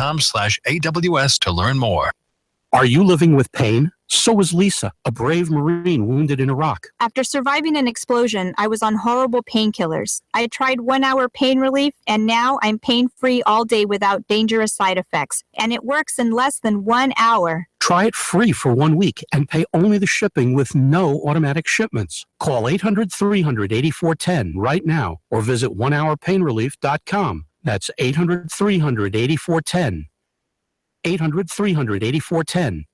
NFL.com/AWS to learn more. Are you living with pain? So is Lisa, a brave Marine wounded in Iraq. After surviving an explosion, I was on horrible painkillers. I tried 1 hour pain relief, and now I'm pain-free all day without dangerous side effects. And it works in less than 1 hour. Try it free for 1 week and pay only the shipping with no automatic shipments. Call 800-300-8410 right now or visit onehourpainrelief.com. That's 800-300-8410. 800-300-8410.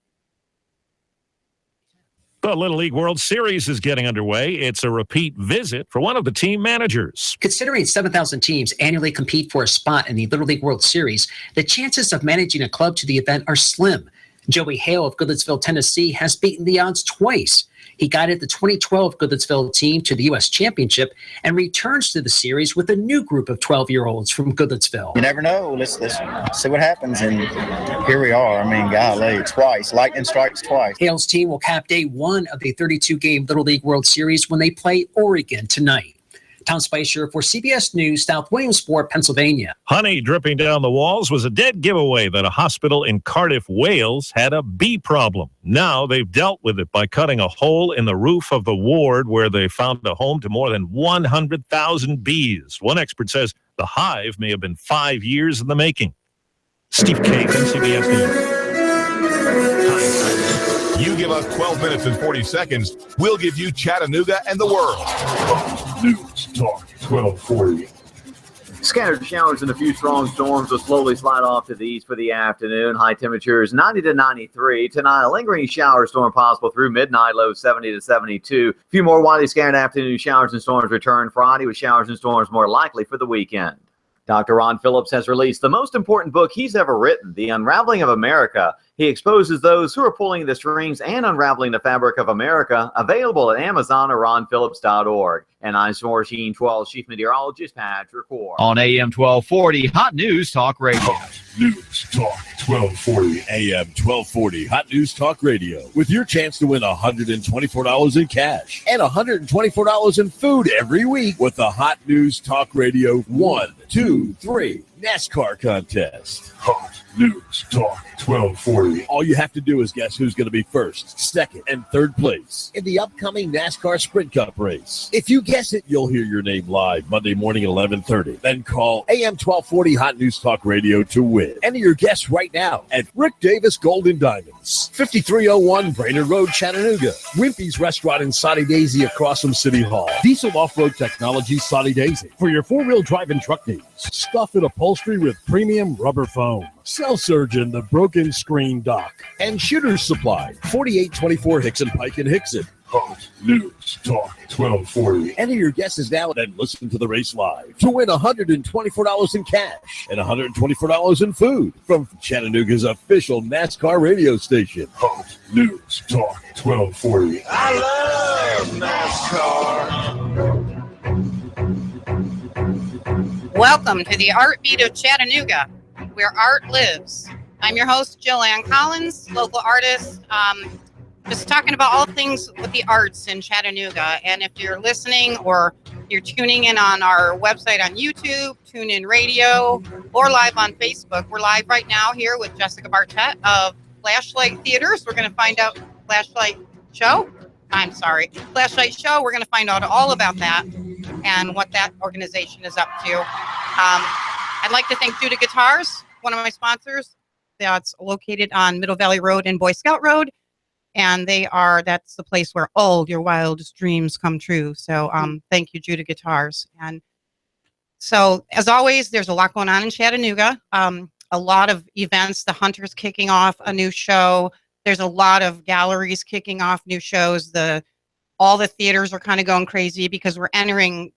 The Little League World Series is getting underway. It's a repeat visit for one of the team managers. Considering 7,000 teams annually compete for a spot in the Little League World Series, the chances of managing a club to the event are slim. Joey Hale of Goodlettsville, Tennessee, has beaten the odds twice. He guided the 2012 Goodlettsville team to the U.S. Championship and returns to the series with a new group of 12-year-olds from Goodlettsville. You never know. Let's see what happens, and here we are. I mean, golly, twice. Lightning strikes twice. Hale's team will cap day one of the 32-game Little League World Series when they play Oregon tonight. Tom Spicer for CBS News, South Williamsport, Pennsylvania. Honey dripping down the walls was a dead giveaway that a hospital in Cardiff, Wales had a bee problem. Now they've dealt with it by cutting a hole in the roof of the ward where they found a home to more than 100,000 bees. One expert says the hive may have been 5 years in the making. Steve Cave, CBS News. You give us 12 minutes and 40 seconds, we'll give you Chattanooga and the world. News Talk 1240. Scattered showers and a few strong storms will slowly slide off to the east for the afternoon. High temperatures 90 to 93. Tonight, a lingering shower storm possible through midnight, low 70 to 72. A few more widely scattered afternoon showers and storms return Friday, with showers and storms more likely for the weekend. Dr. Ron Phillips has released the most important book he's ever written, The Unraveling of America. He exposes those who are pulling the strings and unraveling the fabric of America. Available at Amazon or ronphillips.org. And I'm Machine 12 Chief Meteorologist Patrick Core. On AM 1240, Hot News Talk Radio. Hot News Talk 1240. AM 1240, Hot News Talk Radio. With your chance to win $124 in cash and $124 in food every week with the Hot News Talk Radio 1, 2, 3 NASCAR contest. Hot News Talk 1240. All you have to do is guess who's going to be first, second, and third place in the upcoming NASCAR Sprint Cup race. If you guess it, you'll hear your name live Monday morning at 11:30. Then call AM 1240 Hot News Talk Radio to win. Enter your guess right now at Rick Davis Golden Diamonds, 5301 Brainerd Road, Chattanooga. Wimpy's Restaurant in Soddy Daisy across from City Hall. Diesel Off-Road Technology, Soddy Daisy. For your four-wheel drive and truck needs, stuff and upholstery with premium rubber foam. Cell Surgeon, the Broken Screen Dock. And Shooter's Supply, 4824 Hickson Pike in Hickson. Hot News Talk 1240. Enter your guesses now and listen to the race live to win $124 in cash and $124 in food from Chattanooga's official NASCAR radio station. Hot News Talk 1240. I love NASCAR. Welcome to the Art Beat of Chattanooga, where art lives. I'm your host, Jillian Collins, local artist, just talking about all things with the arts in Chattanooga. And if you're listening or you're tuning in on our website on YouTube, tune in radio, or live on Facebook, we're live right now here with Jessica Bartett of Flashlight Theaters. We're going to find out Flashlight Show. We're going to find out all about that and what that organization is up to. I'd like to thank Judah Guitars, one of my sponsors. That's located on Middle Valley Road and Boy Scout Road. And that's the place where all your wildest dreams come true. So thank you, Judah Guitars. And so, as always, there's a lot going on in Chattanooga. A lot of events. The Hunters kicking off a new show. There's a lot of galleries kicking off new shows. All the theaters are kind of going crazy because we're entering,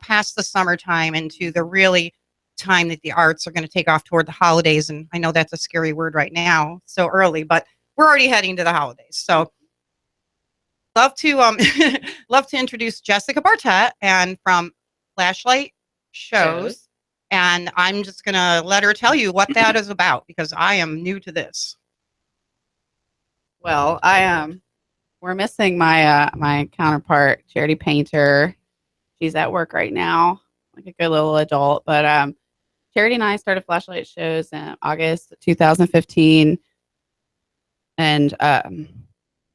past the summertime into the really time that the arts are going to take off toward the holidays. And I know that's a scary word right now, so early, but we're already heading to the holidays. So love to introduce Jessica Bartett and from Flashlight Shows. And I'm just going to let her tell you what that is about because I am new to this. Well, we're missing my my counterpart, Charity Painter. She's at work right now, like a good little adult. But Charity and I started flashlight shows in August 2015, and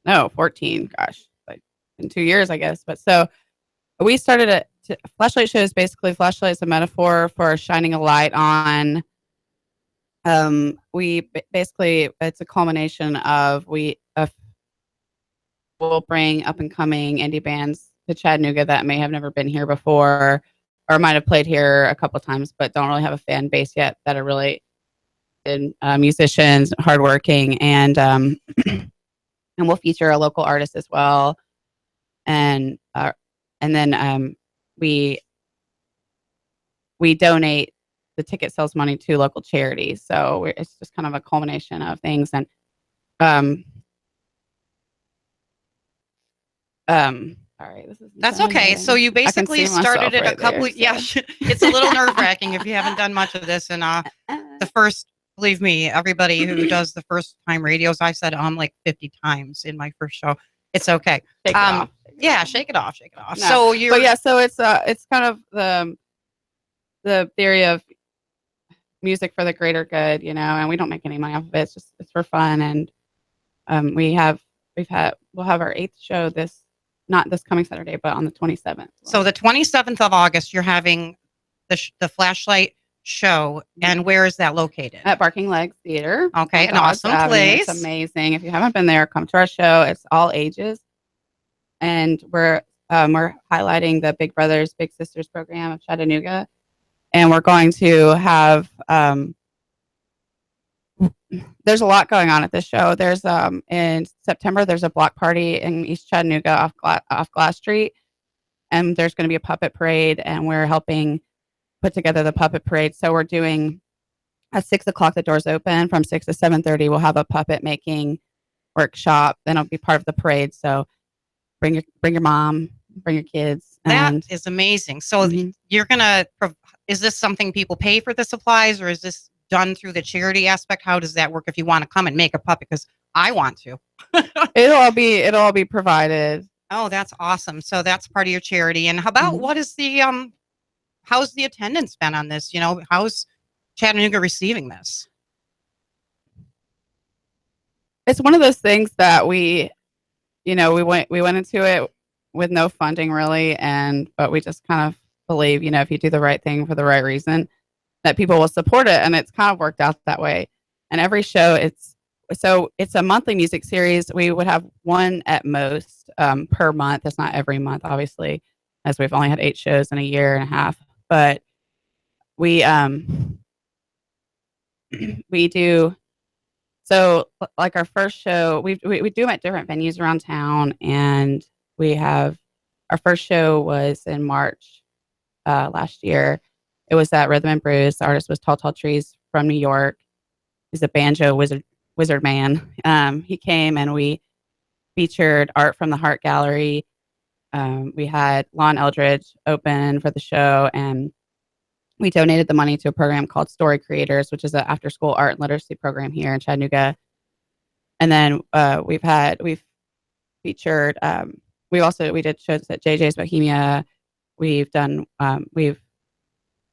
no, 14. Gosh, like in 2 years, I guess. But so we started flashlight shows. Basically, flashlight is a metaphor for shining a light on. Basically it's a culmination of we'll bring up and coming indie bands to Chattanooga that may have never been here before, or might have played here a couple times but don't really have a fan base yet, that are really good musicians, hardworking, and and we'll feature a local artist as well, and then we donate the ticket sales money to local charities. So it's just kind of a culmination of things. And sorry, that's okay. So you basically started it a couple. Yeah, it's a little nerve wracking if you haven't done much of this. And the first, believe me, everybody who does the first time radios, I said like 50 times in my first show. It's okay. Shake it off. Yeah, shake it off. No. So so it's kind of the theory of music for the greater good, and we don't make any money off of it. It's for fun. And we'll have our 8th show not this coming Saturday, but on the 27th. So the 27th of August, you're having the flashlight show. And where is that located? At Barking Legs Theater. Okay, an awesome place. It's amazing. If you haven't been there, come to our show. It's all ages. And we're highlighting the Big Brothers Big Sisters program of Chattanooga. And we're going to have, there's a lot going on at this show. There's, in September, there's a block party in East Chattanooga off Glass Street. And there's going to be a puppet parade, and we're helping put together the puppet parade. So we're doing at 6 o'clock, the doors open. From 6 to 7:30, we'll have a puppet making workshop. Then it'll be part of the parade. So bring your mom, bring your kids. That is amazing. So you're going to, is this something people pay for the supplies, or is this done through the charity aspect? How does that work if you want to come and make a puppet? Because I want to. It'll all be provided. Oh, that's awesome. So that's part of your charity. And how about what is the how's the attendance been on this? How's Chattanooga receiving this? It's one of those things that we went into it with no funding really, but we just kind of believe, if you do the right thing for the right reason, that people will support it. And it's kind of worked out that way. And every show, it's a monthly music series. We would have one at most per month. It's not every month, obviously, as we've only had 8 shows in a year and a half. But we do, so like our first show, we do them at different venues around town. And we have, our first show was in March last year. It was at Rhythm and Brews. The artist was Tall Tall Trees from New York. He's a banjo wizard man. He came, and we featured art from the Heart Gallery. We had Lon Eldridge open for the show, and we donated the money to a program called Story Creators, which is an after-school art and literacy program here in Chattanooga. And then we've featured. We did shows at JJ's Bohemia. We've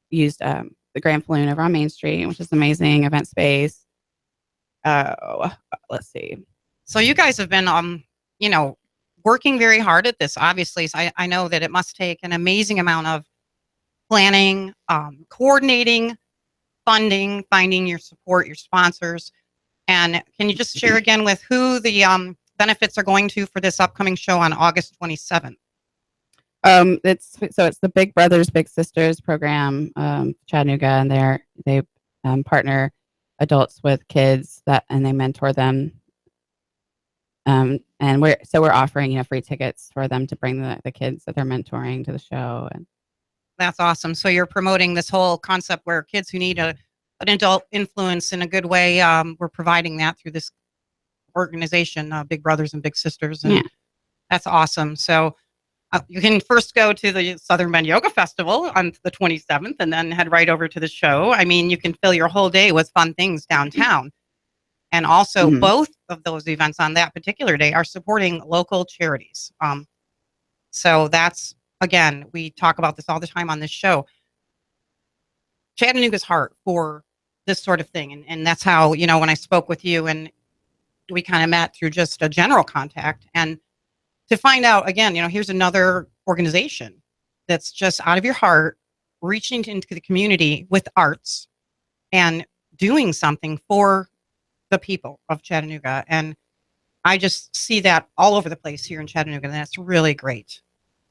used the Grand Falloon over on Main Street, which is amazing event space. Let's see. So you guys have been, working very hard at this. Obviously, so I know that it must take an amazing amount of planning, coordinating, funding, finding your support, your sponsors. And can you just share again with who the benefits are going to for this upcoming show on August 27th? It's the Big Brothers Big Sisters program, Chattanooga, and they partner adults with kids and they mentor them. And we're offering free tickets for them to bring the kids that they're mentoring to the show. And that's awesome. So you're promoting this whole concept where kids who need an adult influence in a good way, we're providing that through this organization, Big Brothers and Big Sisters, and that's awesome. So you can first go to the Southern Bend Yoga Festival on the 27th and then head right over to the show. I mean, you can fill your whole day with fun things downtown. And also both of those events on that particular day are supporting local charities. So that's, again, we talk about this all the time on this show. Chattanooga's heart for this sort of thing. And that's how, you know, when I spoke with you and we kind of met through just a general contact, and to find out again, you know, here's another organization that's just out of your heart, reaching into the community with arts and doing something for the people of Chattanooga. And I just see that all over the place here in Chattanooga, and that's really great.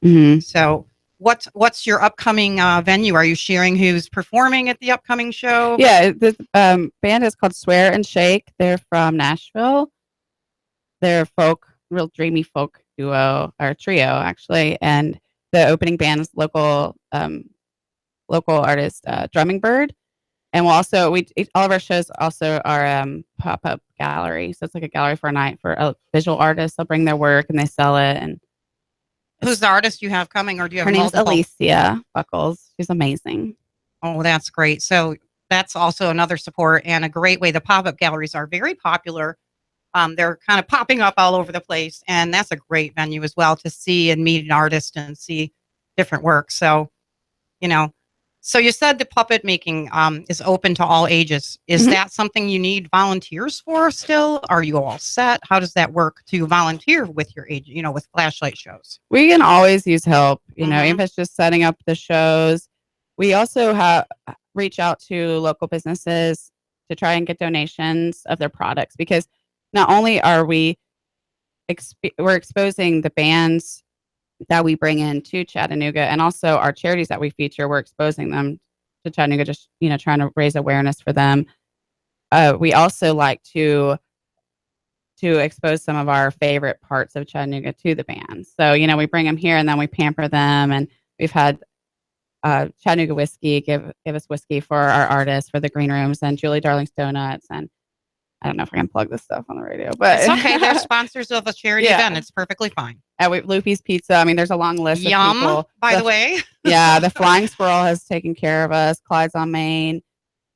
Mm-hmm. So what's your upcoming venue? Are you sharing who's performing at the upcoming show? Yeah, the band is called Swear and Shake. They're from Nashville. They're real dreamy folk duo, or trio actually. And the opening band is local artist Drumming Bird. And we'll also all of our shows also are pop-up gallery. So it's like a gallery for a night for visual artists. They'll bring their work and they sell it. And who's the artist you have coming, or do you have her name's multiple? Alicia Buckles. She's amazing. Oh, that's great. So that's also another support and a great way. The pop-up galleries are very popular. They're kind of popping up all over the place, and that's a great venue as well to see and meet an artist and see different work. So, you know, so you said the puppet making is open to all ages. Is that something you need volunteers for still? Are you all set? How does that work to volunteer with your age, you know, with flashlight shows? We can always use help, you know, even if it's just setting up the shows. We also reach out to local businesses to try and get donations of their products, because not only are we're exposing the bands that we bring in to Chattanooga, and also our charities that we feature, we're exposing them to Chattanooga, just, you know, trying to raise awareness for them. We also like to expose some of our favorite parts of Chattanooga to the bands. So, you know, we bring them here and then we pamper them, and we've had Chattanooga Whiskey give us whiskey for our artists for the green rooms, and Julie Darling's Donuts, and I don't know if I can plug this stuff on the radio, but it's okay. They're sponsors of a charity event. It's perfectly fine. Lupi's Pizza. I mean, there's a long list of people. By the way. Yeah, the Flying Squirrel has taken care of us. Clyde's on Main.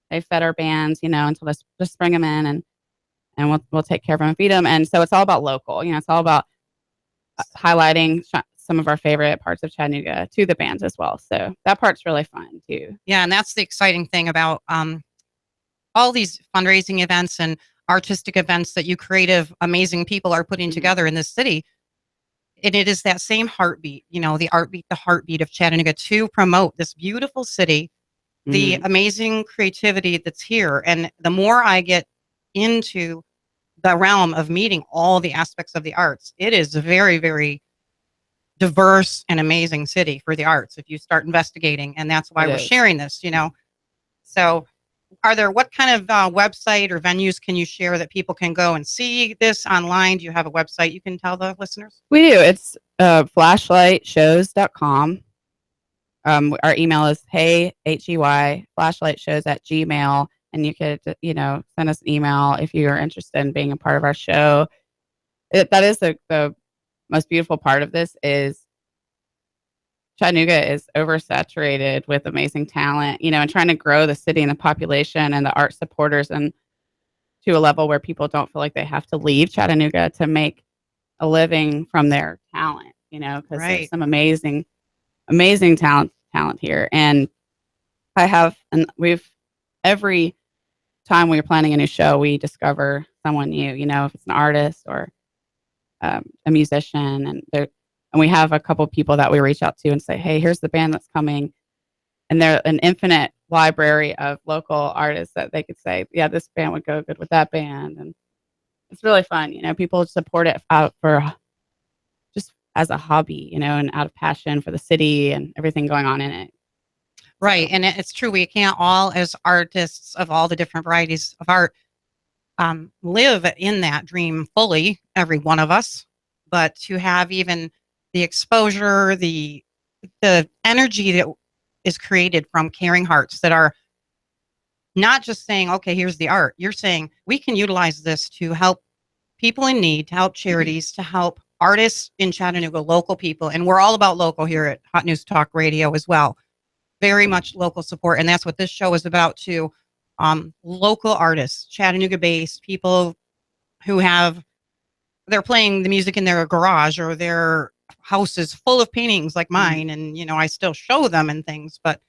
They fed our bands, you know, until just bring them in, and we'll take care of them and feed them. And so it's all about local. You know, it's all about highlighting some of our favorite parts of Chattanooga to the bands as well. So that part's really fun too. Yeah, and that's the exciting thing about all these fundraising events and artistic events that you creative, amazing people are putting together in this city. And it is that same heartbeat, you know, the heartbeat of Chattanooga to promote this beautiful city, the amazing creativity that's here. And the more I get into the realm of meeting all the aspects of the arts, it is a very, very diverse and amazing city for the arts if you start investigating. And that's why we're sharing this, you know. So what kind of website or venues can you share that people can go and see this online? Do you have a website you can tell the listeners? We do. It's flashlightshows.com. Our email is flashlightshows@gmail.com. And you could, you know, send us an email if you are interested in being a part of our show. That is the most beautiful part of this is Chattanooga is oversaturated with amazing talent, you know, and trying to grow the city and the population and the art supporters, and to a level where people don't feel like they have to leave Chattanooga to make a living from their talent, you know, because there's some amazing talent here. And every time we were planning a new show, we discover someone new, you know, if it's an artist or a musician, and we have a couple people that we reach out to and say, hey, here's the band that's coming. And they're an infinite library of local artists that they could say, yeah, this band would go good with that band. And it's really fun. You know, people support it out for just as a hobby, you know, and out of passion for the city and everything going on in it. Right. And it's true. We can't all, as artists of all the different varieties of art, live in that dream fully, every one of us. But to have even the exposure, the energy that is created from caring hearts that are not just saying, okay, here's the art. You're saying we can utilize this to help people in need, to help charities, to help artists in Chattanooga, local people. And we're all about local here at Hot News Talk Radio as well. Very much local support. And that's what this show is about too. Local artists, Chattanooga-based people who they're playing the music in their garage, or their house is full of paintings like mine. And, you know, I still show them and things, but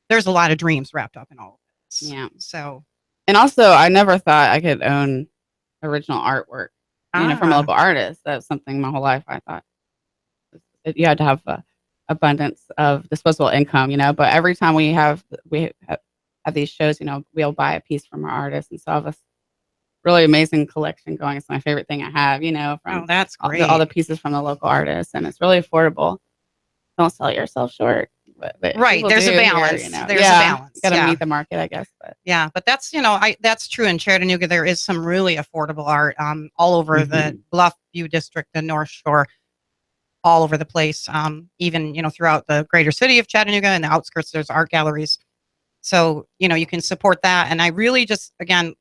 there's a lot of dreams wrapped up in all of this. Yeah. So, and also, I never thought I could own original artwork, from a local artist. That's something my whole life I thought you had to have abundance of disposable income, But every time we have these shows, we'll buy a piece from our artist, and so I have a really amazing collection going. It's my favorite thing I have, from that's great. all the pieces from the local artists, and it's really affordable. Don't sell yourself short. But right, there's a balance. Here, There's a balance. Got to meet the market, I guess. But yeah, but that's that's true in Chattanooga. There is some really affordable art all over the Bluff View District, the North Shore, all over the place. Even throughout the greater city of Chattanooga and the outskirts, there's art galleries. So you can support that, and I really just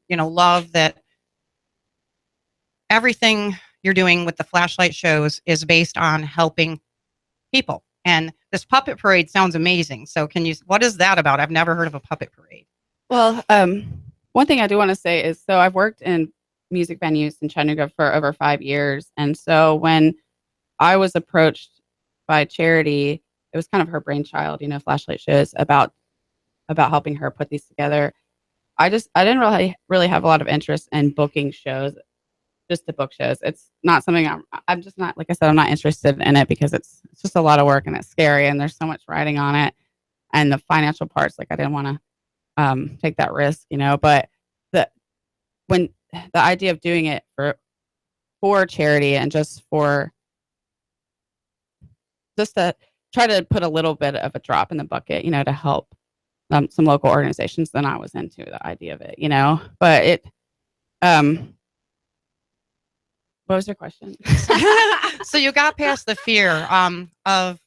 love that everything you're doing with the flashlight shows is based on helping people. And this puppet parade sounds amazing. So what is that about? I've never heard of a puppet parade. Well, one thing I do want to say is, so I've worked in music venues in Chattanooga for over 5 years. And so when I was approached by Charity, it was kind of her brainchild, flashlight shows about helping her put these together. I didn't really have a lot of interest in booking shows. Just to book shows. It's not something I'm just not, like I said, I'm not interested in it because it's just a lot of work and it's scary and there's so much writing on it, and the financial parts, like I didn't want to take that risk, but when the idea of doing it for charity and just to try to put a little bit of a drop in the bucket, to help some local organizations, then I was into the idea of it, but it what was your question? So you got past the fear of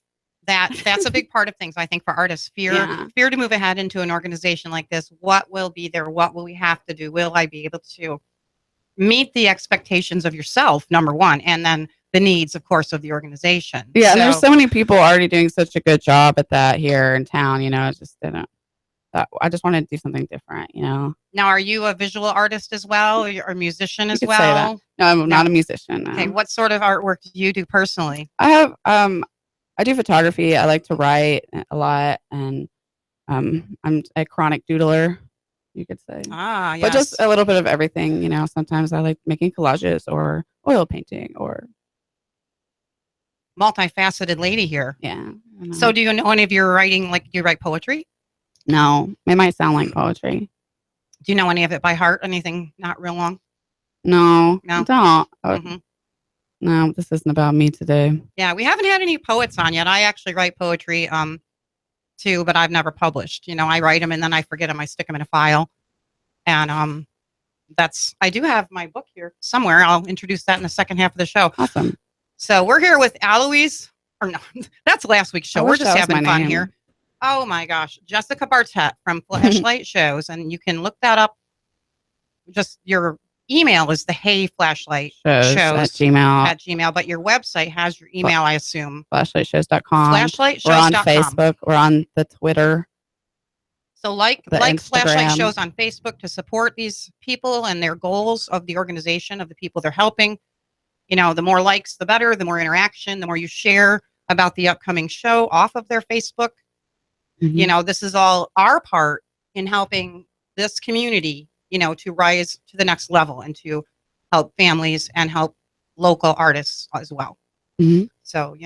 that. That's a big part of things, I think, for artists. Fear to move ahead into an organization like this. What will be there? What will we have to do? Will I be able to meet the expectations of yourself, number one, and then the needs, of course, of the organization? Yeah, and there's so many people already doing such a good job at that here in town. I just didn't. I just wanted to do something different, Now, are you a visual artist as well, or a musician as well? Say that. No, I'm not a musician. No. Okay, what sort of artwork do you do personally? I have, I do photography. I like to write a lot, and I'm a chronic doodler, you could say. Yes. But just a little bit of everything, Sometimes I like making collages or oil painting or multifaceted lady here. Yeah. So, do you know any of your writing? Like, do you write poetry? No, it might sound like poetry. Do you know any of it by heart? Anything not real long? No, I don't. No, this isn't about me today. Yeah, we haven't had any poets on yet. I actually write poetry too, but I've never published. I write them and then I forget them. I stick them in a file. And I do have my book here somewhere. I'll introduce that in the second half of the show. Awesome. So we're here with Aloise, or no, that's last week's show. We're just having fun here. Oh my gosh. Jessica Bartett from Flashlight Shows. And you can look that up. Just your email is the Hey Flashlight Shows at Gmail. But your website has your email, I assume. Flashlightshows.com. Flashlightshows.com. We're on Facebook. We're on the Twitter. So like Flashlight Shows on Facebook to support these people and their goals of the organization, of the people they're helping. The more likes, the better, the more interaction, the more you share about the upcoming show off of their Facebook. Mm-hmm. This is all our part in helping this community, to rise to the next level and to help families and help local artists as well. Mm-hmm. So,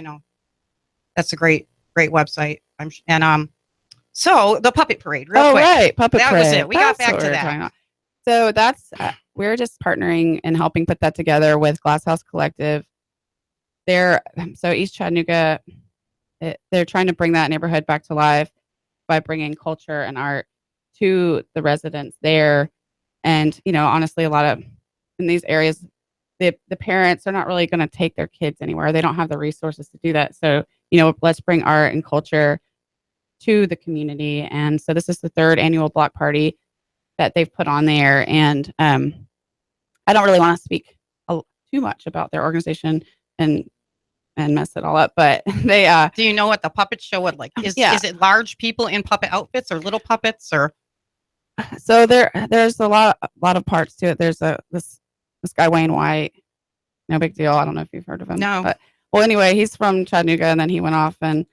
that's a great website. So the puppet parade, real quick. Right. Puppet parade. That was it. We got back to that. So that's, we're just partnering and helping put that together with Glass House Collective. So East Chattanooga, they're trying to bring that neighborhood back to life by bringing culture and art to the residents there. And, honestly, a lot of in these areas, the parents are not really going to take their kids anywhere. They don't have the resources to do that. So, let's bring art and culture to the community. And so this is the third annual block party that they've put on there. And I don't really want to speak too much about their organization and mess it all up, but they do you know what the puppet show would like? Is it large people in puppet outfits or little puppets, or so there's a lot of parts to it. There's this guy Wayne White, no big deal. I don't know if you've heard of him. No. But well, anyway, he's from Chattanooga, and then he went off and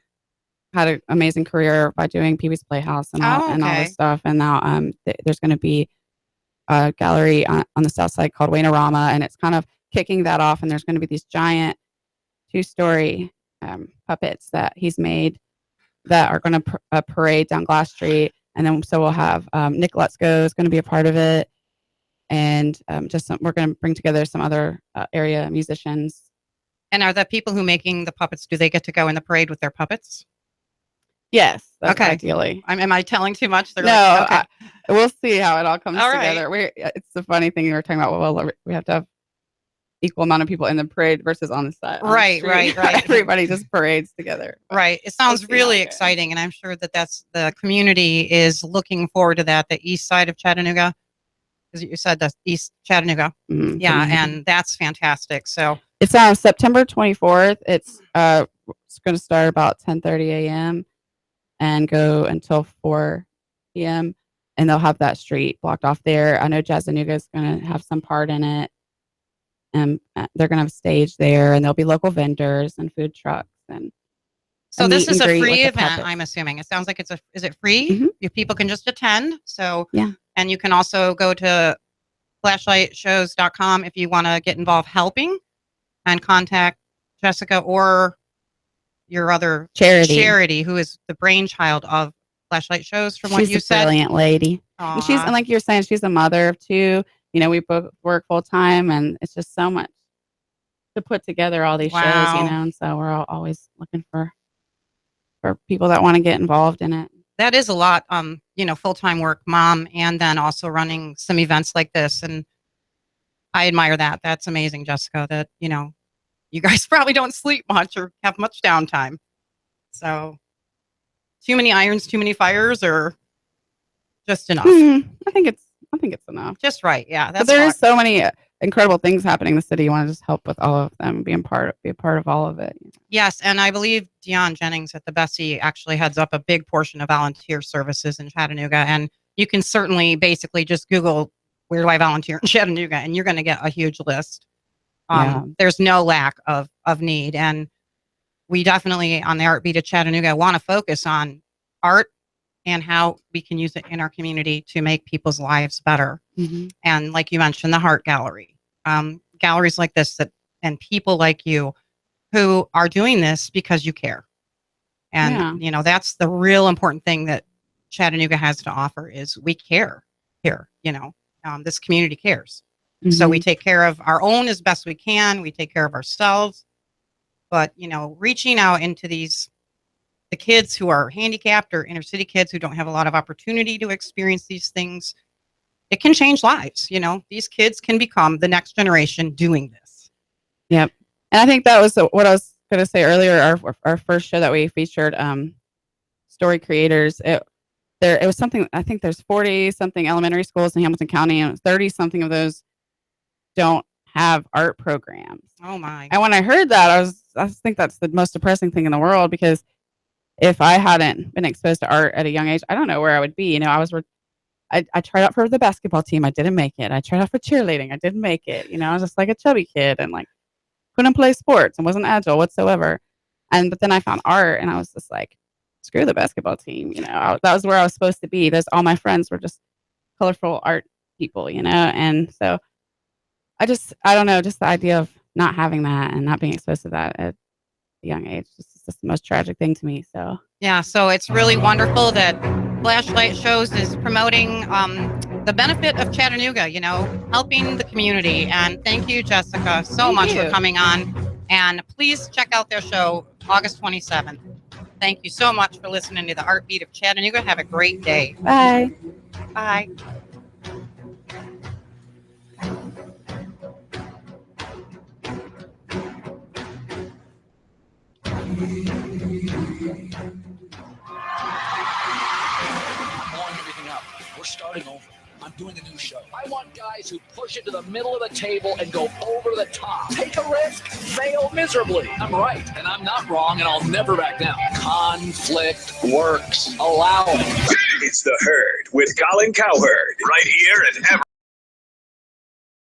had an amazing career by doing Pee Wee's Playhouse and all this stuff. And now there's going to be a gallery on the south side called Waynorama, and it's kind of kicking that off. And there's going to be these giant 2-story puppets that he's made that are going to parade down Glass Street. And then so we'll have Nick Let's Go is going to be a part of it. And we're going to bring together some other area musicians. And are the people who making the puppets, do they get to go in the parade with their puppets? Yes. Okay. Ideally. Am I telling too much? No. Like, okay. We'll see how it all comes together. It's the funny thing we were talking about. Well, we have to have equal amount of people in the parade versus on the side. Right. Everybody just parades together. Right. It sounds really exciting, and I'm sure that's the community is looking forward to that. The east side of Chattanooga, as you said, the East Chattanooga. Mm-hmm. Yeah, and that's fantastic. So it's on September 24th. It's going to start about 10:30 a.m. and go until 4 p.m. And they'll have that street blocked off there. I know Chattanooga is going to have some part in it. And they're going to have a stage there, and there'll be local vendors and food trucks. And so this is a free event, I'm assuming. It sounds like is it free? Mm-hmm. If people can just attend. So, yeah. And you can also go to flashlightshows.com if you want to get involved helping, and contact Jessica or your other charity, who is the brainchild of Flashlight Shows, from what you said. She's a brilliant lady. And and like you're saying, she's a mother of 2. You know, we both work full time, and it's just so much to put together all these shows, and so we're always looking for people that want to get involved in it. That is a lot, full-time work, mom, and then also running some events like this. And I admire that. That's amazing, Jessica, that, you guys probably don't sleep much or have much downtime. So too many irons, too many fires, or just enough? I think it's enough. Just right. Yeah. But there is so many incredible things happening in the city. You want to just help with all of them, be a part of all of it. Yes. And I believe Dion Jennings at the Bessie actually heads up a big portion of volunteer services in Chattanooga. And you can certainly basically just Google, where do I volunteer in Chattanooga? And you're going to get a huge list. There's no lack of need. And we definitely on the Art Beat of Chattanooga want to focus on art and how we can use it in our community to make people's lives better. Mm-hmm. And like you mentioned, the Heart Gallery, galleries like this and people like you who are doing this because you care. And, that's the real important thing that Chattanooga has to offer is we care here. This community cares. Mm-hmm. So we take care of our own as best we can. We take care of ourselves. But, reaching out into the kids who are handicapped or inner city kids who don't have a lot of opportunity to experience these things, it can change lives. These kids can become the next generation doing this. Yep. And I think that was what I was going to say earlier. Our first show that we featured, story creators. It was something, I think there's 40 something elementary schools in Hamilton County, and 30 something of those don't have art programs. Oh my. And when I heard that, I think that's the most depressing thing in the world, because if I hadn't been exposed to art at a young age, I don't know where I would be. I tried out for the basketball team. I didn't make it. I tried out for cheerleading. I didn't make it. I was just like a chubby kid and like couldn't play sports and wasn't agile whatsoever. But then I found art, and I was just like, screw the basketball team. That was where I was supposed to be. All my friends were just colorful art people, and so I don't know, just the idea of not having that and not being exposed to that at a young age is just the most tragic thing to me. So yeah, so it's really wonderful that Flashlight Shows is promoting the benefit of Chattanooga, helping the community. And thank you, Jessica, so much for coming on. And please check out their show August 27th. Thank you so much for listening to the Art Beat of Chattanooga. Have a great day. Bye. Bye. We're starting over. I'm doing a new show. I want guys who push it to the middle of the table and go over the top. Take a risk, fail miserably. I'm right, and I'm not wrong, and I'll never back down. Conflict works. Allow it. It's The Herd with Colin Cowherd, right here at